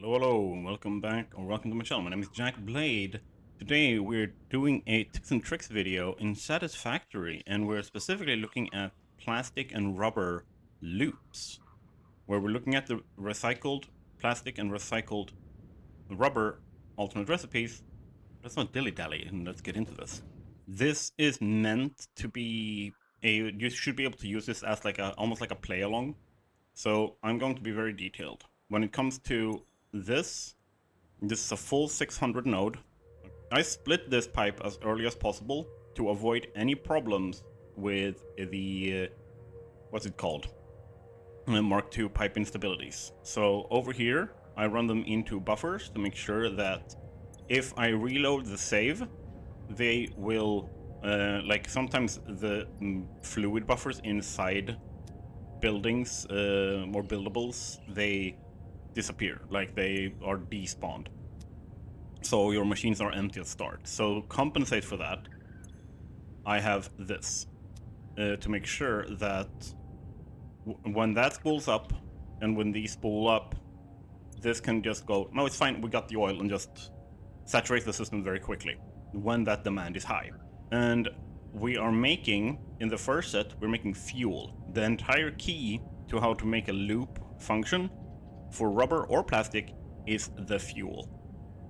Hello, welcome back, or welcome to my channel. My name is Jack Blade. Today we're doing a tips and tricks video in Satisfactory, and we're specifically looking at plastic and rubber loops, where we're looking at the recycled plastic and recycled rubber alternate recipes. Let's not dilly-dally, and let's get into this. This is meant to be you should be able to use this as like almost like a play-along. So I'm going to be very detailed. When it comes to this is a full 600 node. I split this pipe as early as possible to avoid any problems with the what's it called, Mark II pipe instabilities. So over here I run them into buffers to make sure that if I reload the save, they will like sometimes the fluid buffers inside buildings or buildables, they disappear, like they are despawned, so your machines are empty at start. So compensate for that, I have this to make sure that when that spools up and when these spool up, this can just go, no, it's fine, we got the oil, and just saturate the system very quickly when that demand is high. And we are making, in the first set, we're making fuel. The entire key to how to make a loop function for rubber or plastic is the fuel.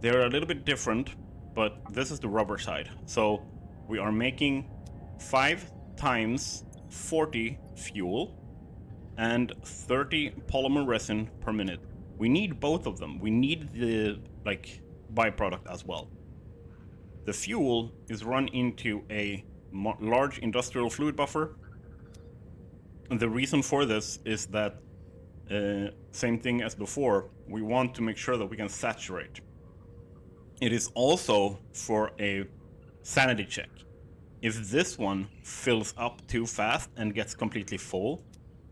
They're a little bit different, but this is the rubber side. So we are making 5 times 40 fuel and 30 polymer resin per minute. We need both of them. We need the byproduct as well. The fuel is run into a large industrial fluid buffer. And the reason for this is that same thing as before, we want to make sure that we can saturate. It is also for a sanity check. If this one fills up too fast and gets completely full,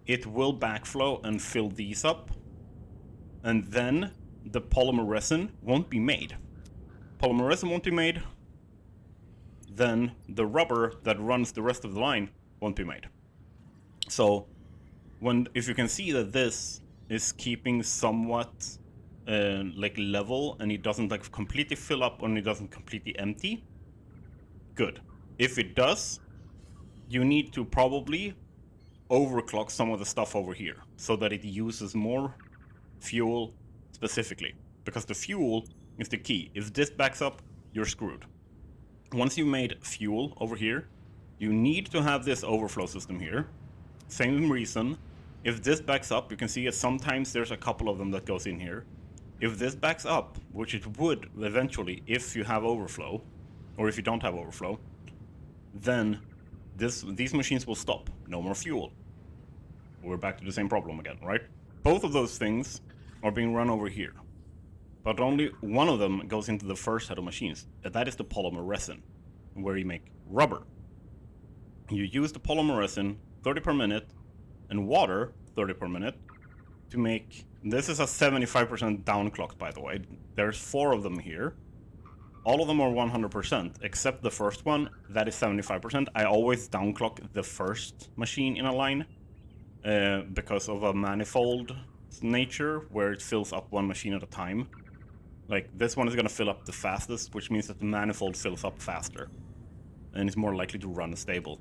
it will backflow and fill these up, and then the polymer resin won't be made. Polymer resin won't be made, then the rubber that runs the rest of the line won't be made. So if you can see that this is keeping somewhat level, and it doesn't completely fill up and it doesn't completely empty, good. If it does, you need to probably overclock some of the stuff over here so that it uses more fuel specifically, because the fuel is the key. If this backs up, you're screwed. Once you made fuel over here, you need to have this overflow system here. Same reason. If this backs up, you can see it sometimes there's a couple of them that goes in here. If this backs up, which it would eventually if you have overflow, or if you don't have overflow, then these machines will stop. No more fuel. We're back to the same problem again, right? Both of those things are being run over here, but only one of them goes into the first set of machines. That is the polymer resin, where you make rubber. You use the polymer resin 30 per minute and water 30 per minute to make, this is a 75% downclock, by the way. There's 4 of them here. All of them are 100%, except the first one, that is 75%. I always downclock the first machine in a line because of a manifold nature where it fills up one machine at a time. Like this one is going to fill up the fastest, which means that the manifold fills up faster and is more likely to run stable.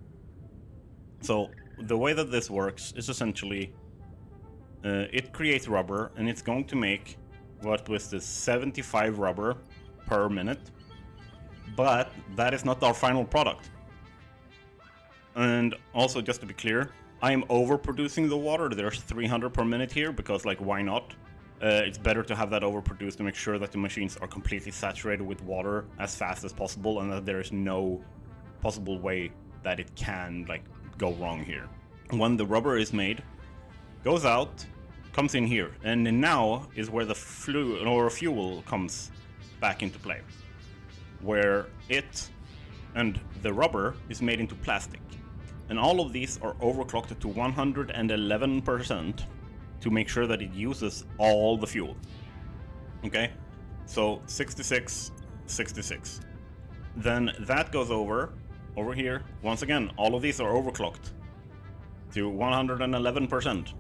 So the way that this works is essentially it creates rubber, and it's going to make what was this 75 rubber per minute, but that is not our final product. And also, just to be clear, I am overproducing the water. There's 300 per minute here because, like, why not? It's better to have that overproduced to make sure that the machines are completely saturated with water as fast as possible, and that there is no possible way that it can go wrong here. When the rubber is made, goes out, comes in here, and now is where the fluid or fuel comes back into play, where it and the rubber is made into plastic. And all of these are overclocked to 111% to make sure that it uses all the fuel. Okay, so 66, 66. Then that goes over here. Once again, all of these are overclocked to 111%.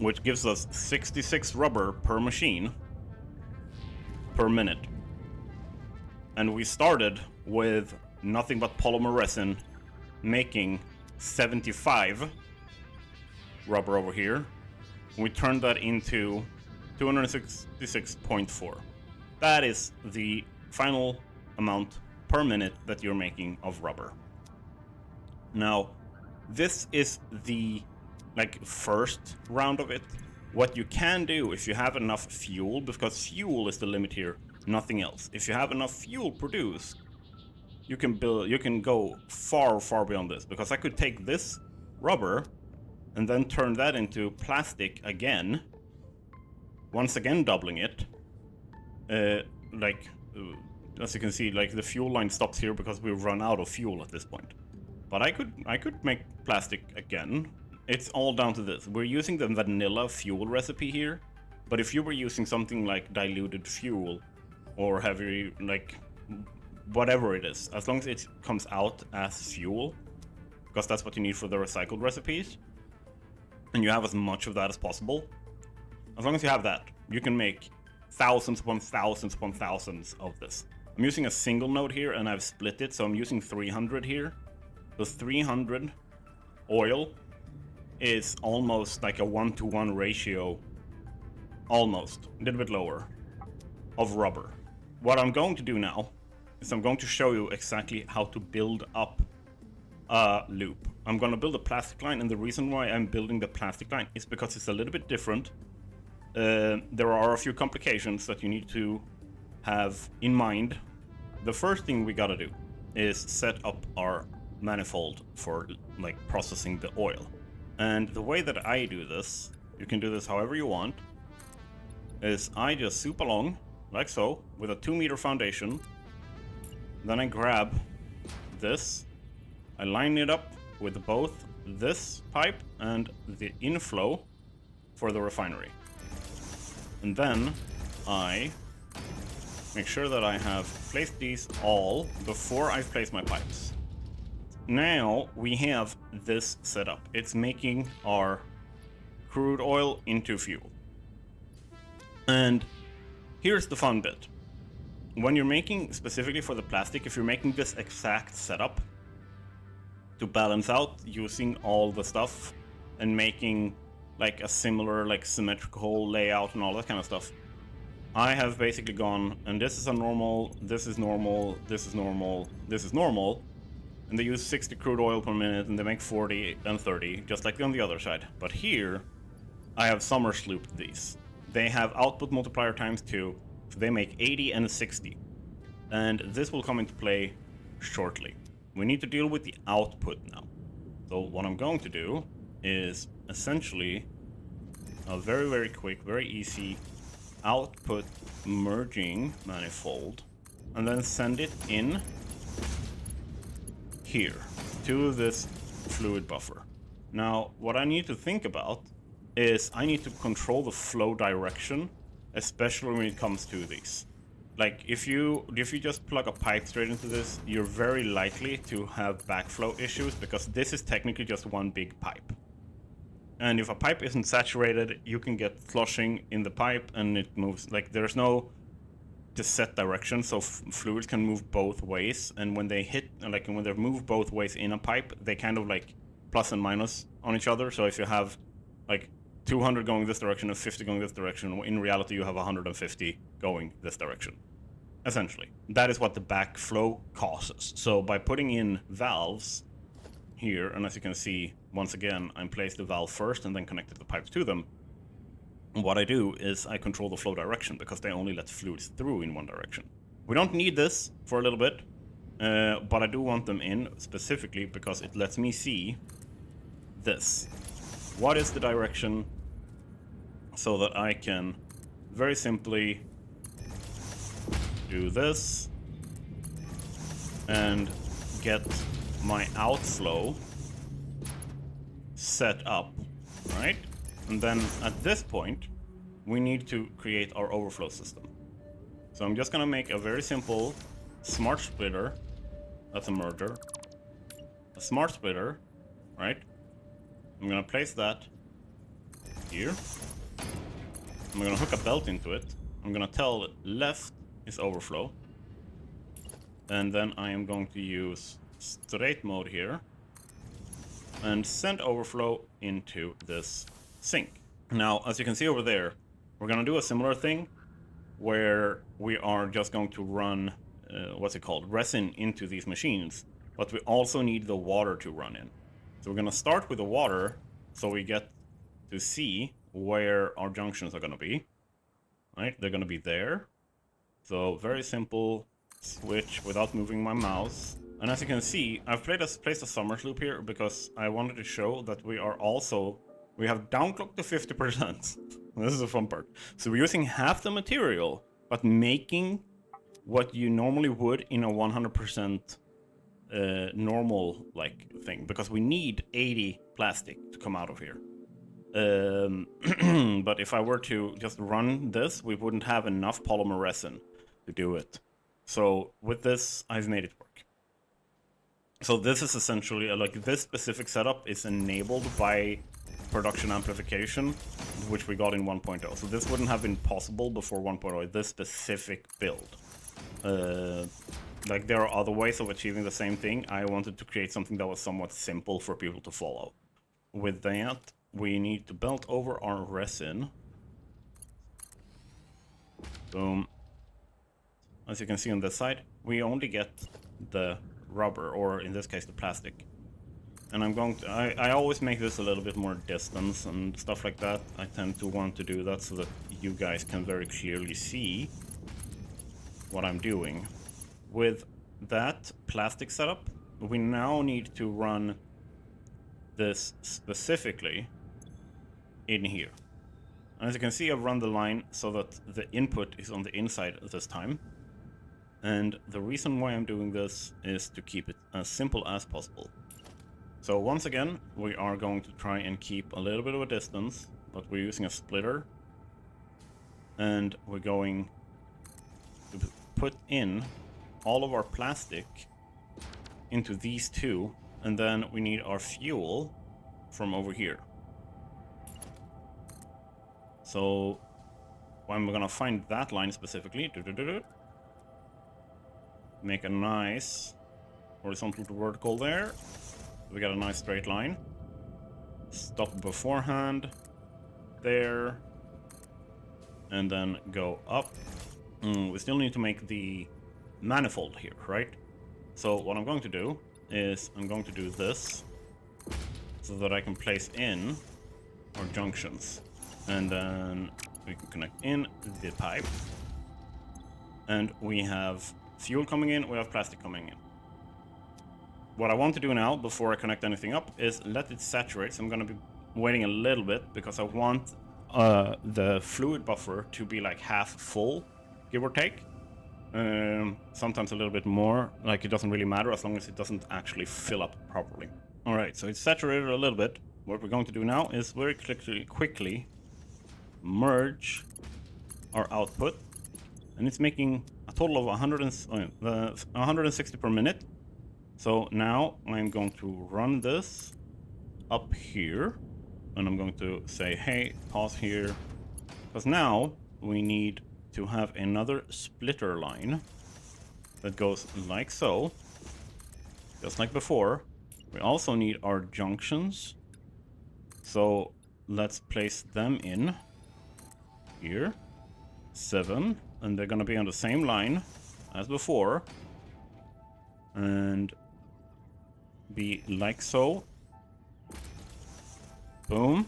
which gives us 66 rubber per machine per minute. And we started with nothing but polymer resin, making 75 rubber over here. We turned that into 266.4. That is the final amount per minute that you're making of rubber. Now, this is the first round of it. What you can do if you have enough fuel, because fuel is the limit here, nothing else. If you have enough fuel produced, you can go far beyond this, because I could take this rubber and then turn that into plastic again, once again doubling it. As you can see, the fuel line stops here because we've run out of fuel at this point. But I could make plastic again. It's all down to this. We're using the vanilla fuel recipe here, but if you were using something like diluted fuel or heavy, whatever it is, as long as it comes out as fuel, because that's what you need for the recycled recipes, and you have as much of that as possible, as long as you have that, you can make thousands upon thousands upon thousands of this. I'm using a single node here, and I've split it, so I'm using 300 here. So 300 oil is almost like a 1-to-1 ratio, almost, a little bit lower, of rubber. What I'm going to do now is I'm going to show you exactly how to build up a loop. I'm going to build a plastic line, and the reason why I'm building the plastic line is because it's a little bit different. There are a few complications that you need to have in mind. The first thing we gotta do is set up our manifold for processing the oil. And the way that I do this, you can do this however you want, is I just soup along like so with a 2-meter foundation. Then I grab this, I line it up with both this pipe and the inflow for the refinery. And then I make sure that I have placed these all before I've placed my pipes. Now we have this set up. It's making our crude oil into fuel. And here's the fun bit. When you're making, specifically for the plastic, if you're making this exact setup to balance out using all the stuff and making a similar symmetrical layout and all that kind of stuff, I have basically gone, and this is a normal, this is normal, this is normal, this is normal, and they use 60 crude oil per minute, and they make 40 and 30, just like on the other side. But here, I have Somersloops these. They have output multiplier times 2, so they make 80 and 60. And this will come into play shortly. We need to deal with the output now. So what I'm going to do is essentially a very quick, very easy output merging manifold, and then send it in here to this fluid buffer. Now, what I need to think about is I need to control the flow direction, especially when it comes to these. If you just plug a pipe straight into this, you're very likely to have backflow issues, because this is technically just one big pipe. And if a pipe isn't saturated, you can get flushing in the pipe and it moves. There's no set direction, so fluids can move both ways. And when they hit, when they move both ways in a pipe, they kind of plus and minus on each other. So if you have 200 going this direction and 50 going this direction, in reality you have 150 going this direction. Essentially, that is what the backflow causes. So by putting in valves here, and as you can see, once again, I placed the valve first and then connected the pipes to them. And what I do is I control the flow direction, because they only let fluids through in one direction. We don't need this for a little bit, but I do want them in specifically because it lets me see this. What is the direction, so that I can very simply do this and get my outflow set up, right? And then at this point, we need to create our overflow system. So I'm just gonna make a very simple smart splitter. That's a merger. A smart splitter, right? I'm gonna place that here. I'm gonna hook a belt into it. I'm gonna tell left is overflow. And then I am going to use straight mode here and send overflow into this sink. Now, as you can see over there, we're gonna do a similar thing where we are just going to run, what's it called, resin into these machines, but we also need the water to run in. So we're gonna start with the water so we get to see where our junctions are gonna be. Right, they're gonna be there. So very simple switch without moving my mouse. And as you can see, I've placed a Somersloops here because I wanted to show that we have downclocked to 50%. This is the fun part. So we're using half the material, but making what you normally would in a 100% normal like thing, because we need 80 plastic to come out of here. But if I were to just run this, we wouldn't have enough polymer resin to do it. So with this, I've made it work. So this is essentially, like, this specific setup is enabled by production amplification, which we got in 1.0. So this wouldn't have been possible before 1.0, this specific build. Like, there are other ways of achieving the same thing. I wanted to create something that was somewhat simple for people to follow. With that, we need to belt over our resin. Boom. As you can see on this side, we only get the rubber, or in this case the plastic. And I'm going to, I always make this a little bit more distance and stuff like that. I tend to want to do that so that you guys can very clearly see what I'm doing. With that plastic setup, we now need to run this specifically in here. And as you can see, I've run the line so that the input is on the inside this time. And the reason why I'm doing this is to keep it as simple as possible. So once again, we are going to try and keep a little bit of a distance, but we're using a splitter. And we're going to put in all of our plastic into these two, and then we need our fuel from over here. So I'm gonna find that line specifically, make a nice horizontal to vertical there. We got a nice straight line. Stop beforehand there, and then go up. We still need to make the manifold here, right? So what I'm going to do is I'm going to do this so that I can place in our junctions, and then we can connect in the pipe, and we have fuel coming in, we have plastic coming in. What I want to do now, before I connect anything up, is let it saturate. So I'm going to be waiting a little bit because I want the fluid buffer to be like half full, give or take. Sometimes a little bit more, like it doesn't really matter as long as it doesn't actually fill up properly. All right, so it's saturated a little bit. What we're going to do now is very quickly merge our output, and it's making a total of 160 per minute. So now I'm going to run this up here, and I'm going to say, hey, pause here, because now we need to have another splitter line that goes like so, just like before. We also need our junctions, so let's place them in here, 7, and they're gonna be on the same line as before, and be like so. Boom.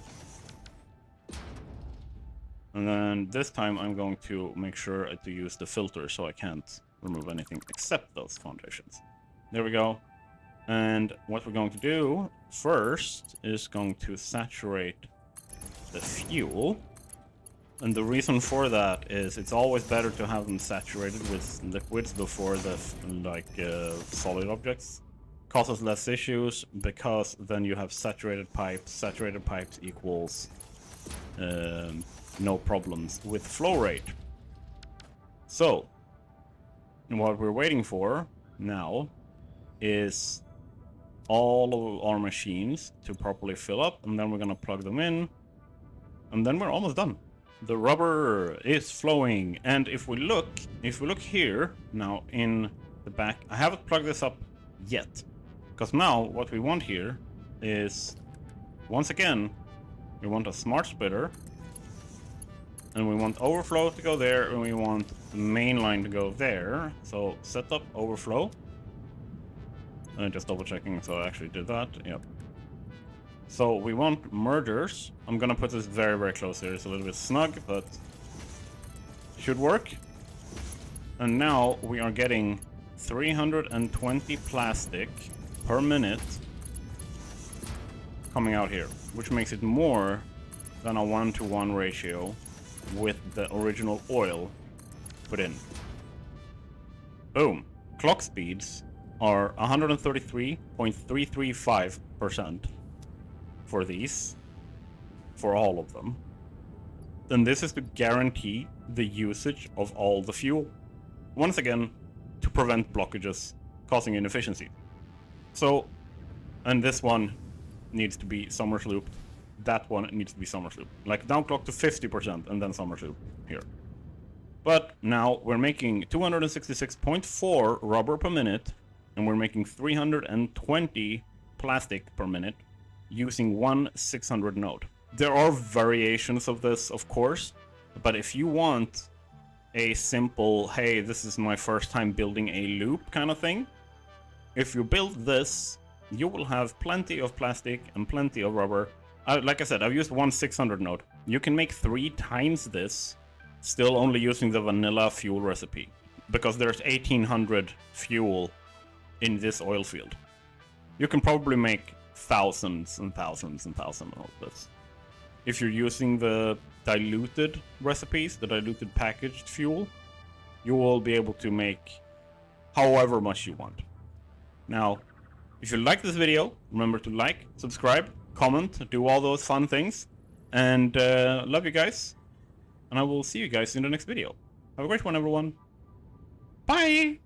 And then this time I'm going to make sure to use the filter so I can't remove anything except those foundations. There we go. And what we're going to do first is going to saturate the fuel. And the reason for that is it's always better to have them saturated with liquids before the solid objects. Causes less issues because then you have saturated pipes. Saturated pipes equals no problems with flow rate. So what we're waiting for now is all of our machines to properly fill up, and then we're gonna plug them in. And then we're almost done. The rubber is flowing, and if we look here now in the back, I haven't plugged this up yet, because now what we want here is, once again, we want a smart splitter, and we want overflow to go there, and we want the main line to go there. So set up overflow, and just double checking, so I actually did that. Yep. So we want mergers. I'm gonna put this very, very close here. It's a little bit snug, but should work. And now we are getting 320 plastic per minute coming out here, which makes it more than a 1-to-1 ratio with the original oil put in. Boom. Clock speeds are 133.335%. For these, for all of them. Then this is to guarantee the usage of all the fuel. Once again, to prevent blockages causing inefficiency. So, and this one needs to be Somersloops. That one needs to be Somersloops. Like downclock to 50% and then Somersloops here. But now we're making 266.4 rubber per minute, and we're making 320 plastic per minute, using one 600 node. There are variations of this, of course, but if you want a simple, hey, this is my first time building a loop kind of thing, if you build this, you will have plenty of plastic and plenty of rubber. Like I said, I've used one 600 node. You can make 3 times this, still only using the vanilla fuel recipe, because there's 1800 fuel in this oil field. You can probably make thousands and thousands and thousands of this. If you're using the diluted recipes, the diluted packaged fuel, you will be able to make however much you want. Now, if you like this video, remember to like, subscribe, comment, do all those fun things, and love you guys, and I will see you guys in the next video. Have a great one, everyone. Bye!